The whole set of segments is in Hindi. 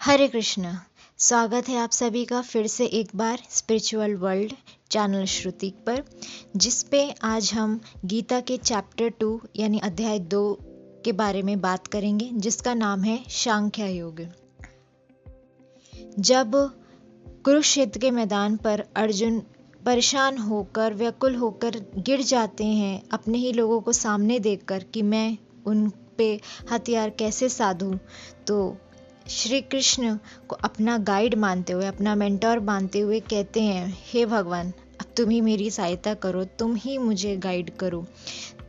हरे कृष्णा। स्वागत है आप सभी का फिर से एक बार स्पिरिचुअल वर्ल्ड चैनल श्रुति पर, जिस पे आज हम गीता के चैप्टर 2 यानी अध्याय 2 के बारे में बात करेंगे, जिसका नाम है सांख्य योग। जब कुरुक्षेत्र के मैदान पर अर्जुन परेशान होकर व्याकुल होकर गिर जाते हैं, अपने ही लोगों को सामने देखकर कि मैं उन पे हथियार कैसे साधूं, तो श्री कृष्ण को अपना गाइड मानते हुए, अपना मेंटोर मानते हुए कहते हैं, हे भगवान, अब तुम ही मेरी सहायता करो, तुम ही मुझे गाइड करो।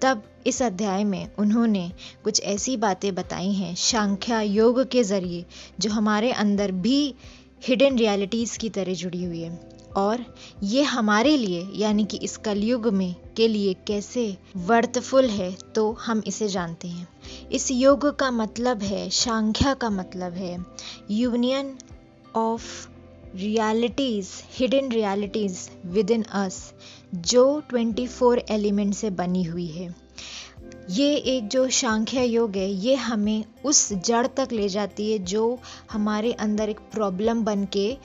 तब इस अध्याय में उन्होंने कुछ ऐसी बातें बताई हैं सांख्य योग के जरिए, जो हमारे अंदर भी हिडन रियलिटीज़ की तरह जुड़ी हुई है, और ये हमारे लिए यानी कि इस कलयुग में के लिए कैसे वर्थफुल है, तो हम इसे जानते हैं। इस योग का मतलब है, सांख्य का मतलब है union of realities, hidden realities within us, जो 24 एलिमेंट से बनी हुई है। ये एक जो सांख्य योग है, ये हमें उस जड़ तक ले जाती है जो हमारे अंदर एक प्रॉब्लम बन के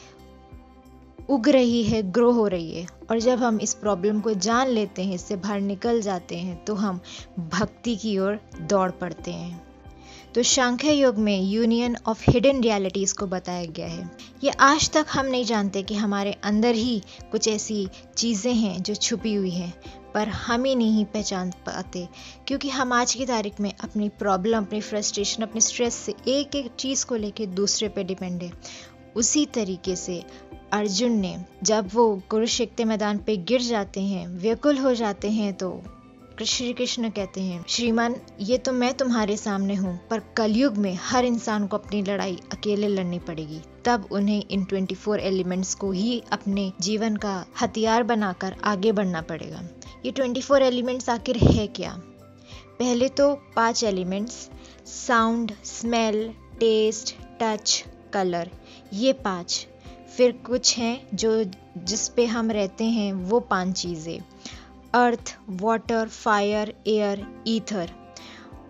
उग रही है, ग्रो हो रही है। और जब हम इस प्रॉब्लम को जान लेते हैं, इससे बाहर निकल जाते हैं, तो हम भक्ति की ओर दौड़ पड़ते हैं। तो सांख्य योग में यूनियन ऑफ हिडन रियलिटीज को बताया गया है। ये आज तक हम नहीं जानते कि हमारे अंदर ही कुछ ऐसी चीज़ें हैं जो छुपी हुई हैं, पर हम ही नहीं पहचान पाते, क्योंकि हम आज की तारीख में अपनी प्रॉब्लम, अपनी फ्रस्ट्रेशन, अपने स्ट्रेस से एक एक चीज़ को लेके दूसरे पे डिपेंड है। उसी तरीके से अर्जुन ने, जब वो कुरुक्षेत्र मैदान पे गिर जाते हैं, व्याकुल हो जाते हैं, तो श्री कृष्ण कहते हैं, श्रीमान, ये तो मैं तुम्हारे सामने हूँ, पर कलयुग में हर इंसान को अपनी लड़ाई अकेले लड़नी पड़ेगी। तब उन्हें इन 24 एलिमेंट्स को ही अपने जीवन का हथियार बनाकर आगे बढ़ना पड़ेगा। ये 24 एलिमेंट्स आखिर है क्या? पहले तो 5 elements, sound, smell, taste, touch, colour, ये 5। फिर कुछ हैं जो जिस पे हम रहते हैं, वो 5 चीज़ें, अर्थ, वाटर, फायर, एयर, ईथर।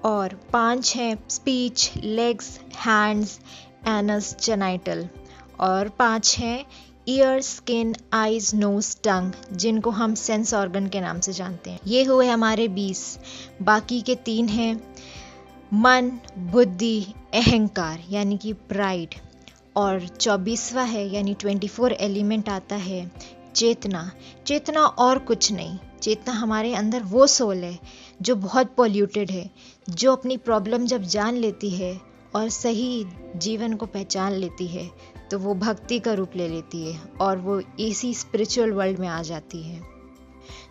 और 5 हैं speech, legs, hands, anus, genital. और 5 हैं ईयर, स्किन, आइज, नोज, टंग, जिनको हम सेंस ऑर्गन के नाम से जानते हैं। ये हुए हमारे 20। बाकी के 3 हैं मन, बुद्धि, अहंकार यानी कि प्राइड। और 24वां है यानी 24 एलिमेंट आता है चेतना। चेतना और कुछ नहीं, चेतना हमारे अंदर वो सोल है जो बहुत पॉल्यूटेड है, जो अपनी प्रॉब्लम जब जान लेती है और सही जीवन को पहचान लेती है, तो वो भक्ति का रूप ले लेती है और वो इसी स्पिरिचुअल वर्ल्ड में आ जाती है।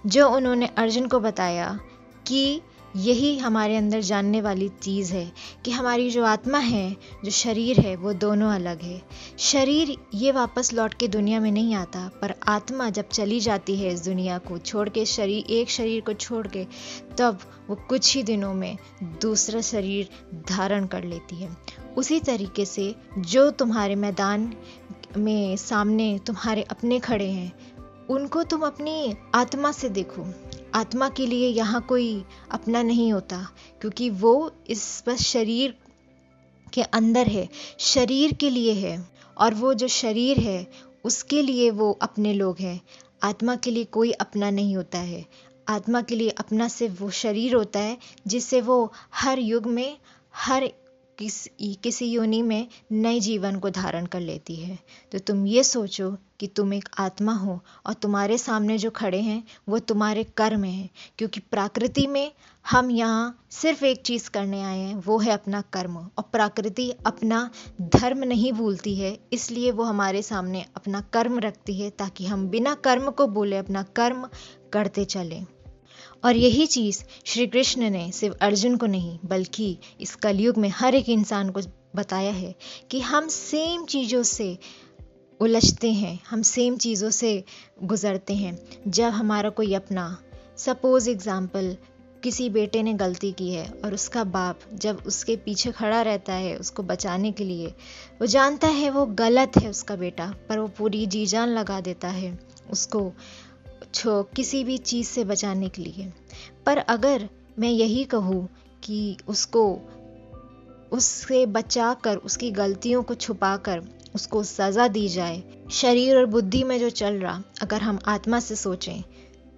जो उन्होंने अर्जुन को बताया कि यही हमारे अंदर जानने वाली चीज़ है कि हमारी जो आत्मा है, जो शरीर है, वो दोनों अलग है। शरीर ये वापस लौट के दुनिया में नहीं आता, पर आत्मा जब चली जाती है इस दुनिया को छोड़ के, एक शरीर को छोड़ के, तब वो कुछ ही दिनों में दूसरा शरीर धारण कर लेती है। उसी तरीके से जो तुम्हारे मैदान में सामने तुम्हारे अपने खड़े हैं, उनको तुम अपनी आत्मा से देखो। आत्मा के लिए यहाँ कोई अपना नहीं होता, क्योंकि वो इस बस शरीर के अंदर है, शरीर के लिए है, और वो जो शरीर है उसके लिए वो अपने लोग हैं। आत्मा के लिए कोई अपना नहीं होता है। आत्मा के लिए अपना सिर्फ वो शरीर होता है, जिससे वो हर युग में, हर किसी योनि में नए जीवन को धारण कर लेती है। तो तुम ये सोचो कि तुम एक आत्मा हो, और तुम्हारे सामने जो खड़े हैं वो तुम्हारे कर्म हैं, क्योंकि प्रकृति में हम यहाँ सिर्फ एक चीज़ करने आए हैं, वो है अपना कर्म। और प्रकृति अपना धर्म नहीं भूलती है, इसलिए वो हमारे सामने अपना कर्म रखती है, ताकि हम बिना कर्म को बोले अपना कर्म करते चलें। और यही चीज़ श्री कृष्ण ने सिर्फ अर्जुन को नहीं, बल्कि इस कलयुग में हर एक इंसान को बताया है कि हम सेम चीज़ों से उलझते हैं, हम सेम चीज़ों से गुजरते हैं। जब हमारा कोई अपना, सपोज एग्जाम्पल, किसी बेटे ने गलती की है और उसका बाप जब उसके पीछे खड़ा रहता है उसको बचाने के लिए, वो जानता है वो गलत है उसका बेटा, पर वो पूरी जी जान लगा देता है उसको किसी भी चीज़ से बचाने के लिए। पर अगर मैं यही कहूँ कि उसको उससे बचाकर, उसकी गलतियों को छुपाकर उसको सज़ा दी जाए। शरीर और बुद्धि में जो चल रहा, अगर हम आत्मा से सोचें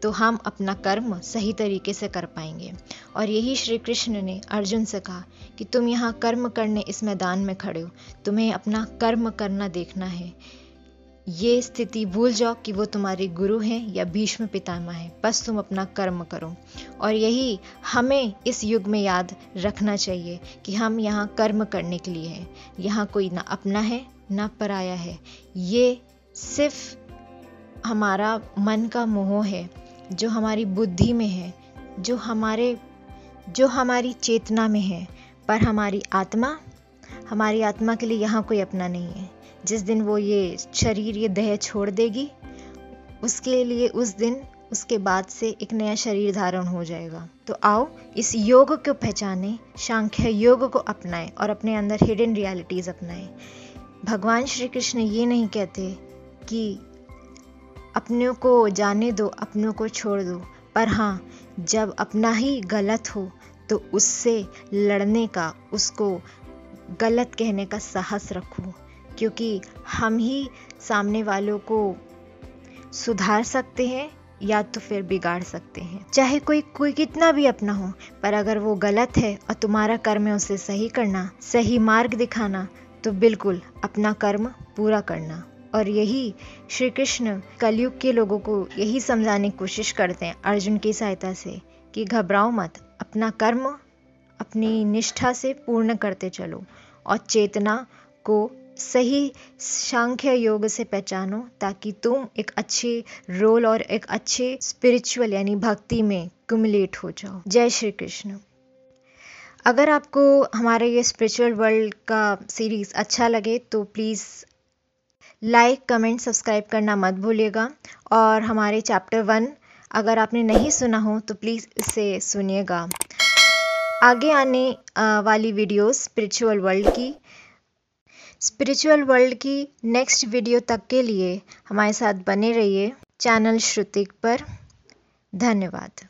तो हम अपना कर्म सही तरीके से कर पाएंगे। और यही श्री कृष्ण ने अर्जुन से कहा कि तुम यहाँ कर्म करने इस मैदान में खड़े हो, तुम्हें अपना कर्म करना देखना है। ये स्थिति भूल जाओ कि वो तुम्हारे गुरु हैं या भीष्म पितामह हैं, बस तुम अपना कर्म करो। और यही हमें इस युग में याद रखना चाहिए कि हम यहाँ कर्म करने के लिए हैं। यहाँ कोई ना अपना है ना पराया है। ये सिर्फ हमारा मन का मोह है, जो हमारी बुद्धि में है, जो हमारी चेतना में है। पर हमारी आत्मा के लिए यहाँ कोई अपना नहीं है। जिस दिन वो ये शरीर, ये देह छोड़ देगी, उसके लिए उस दिन, उसके बाद से एक नया शरीर धारण हो जाएगा। तो आओ इस योग को पहचानें, सांख्य योग को अपनाएं और अपने अंदर हिडन रियलिटीज अपनाएं। भगवान श्री कृष्ण ये नहीं कहते कि अपनों को जाने दो, अपनों को छोड़ दो, पर हाँ, जब अपना ही गलत हो तो उससे लड़ने का, उसको गलत कहने का साहस रखो, क्योंकि हम ही सामने वालों को सुधार सकते हैं या तो फिर बिगाड़ सकते हैं। चाहे कोई कितना भी अपना हो, पर अगर वो गलत है और तुम्हारा कर्म है उसे सही करना, सही मार्ग दिखाना, तो बिल्कुल अपना कर्म पूरा करना। और यही श्री कृष्ण कलयुग के लोगों को यही समझाने की कोशिश करते हैं अर्जुन की सहायता से कि घबराओ मत, अपना कर्म अपनी निष्ठा से पूर्ण करते चलो और चेतना को सही सांख्य योग से पहचानो, ताकि तुम एक अच्छे रोल और एक अच्छे स्पिरिचुअल यानी भक्ति में कुमुलेट हो जाओ। जय श्री कृष्ण। अगर आपको हमारे ये स्पिरिचुअल वर्ल्ड का सीरीज़ अच्छा लगे तो प्लीज़ लाइक, कमेंट, सब्सक्राइब करना मत भूलिएगा। और हमारे चैप्टर 1 अगर आपने नहीं सुना हो तो प्लीज़ इसे सुनिएगा। आगे आने वाली वीडियोस स्पिरिचुअल वर्ल्ड की नेक्स्ट वीडियो तक के लिए हमारे साथ बने रहिए चैनल श्रुतिक पर। धन्यवाद।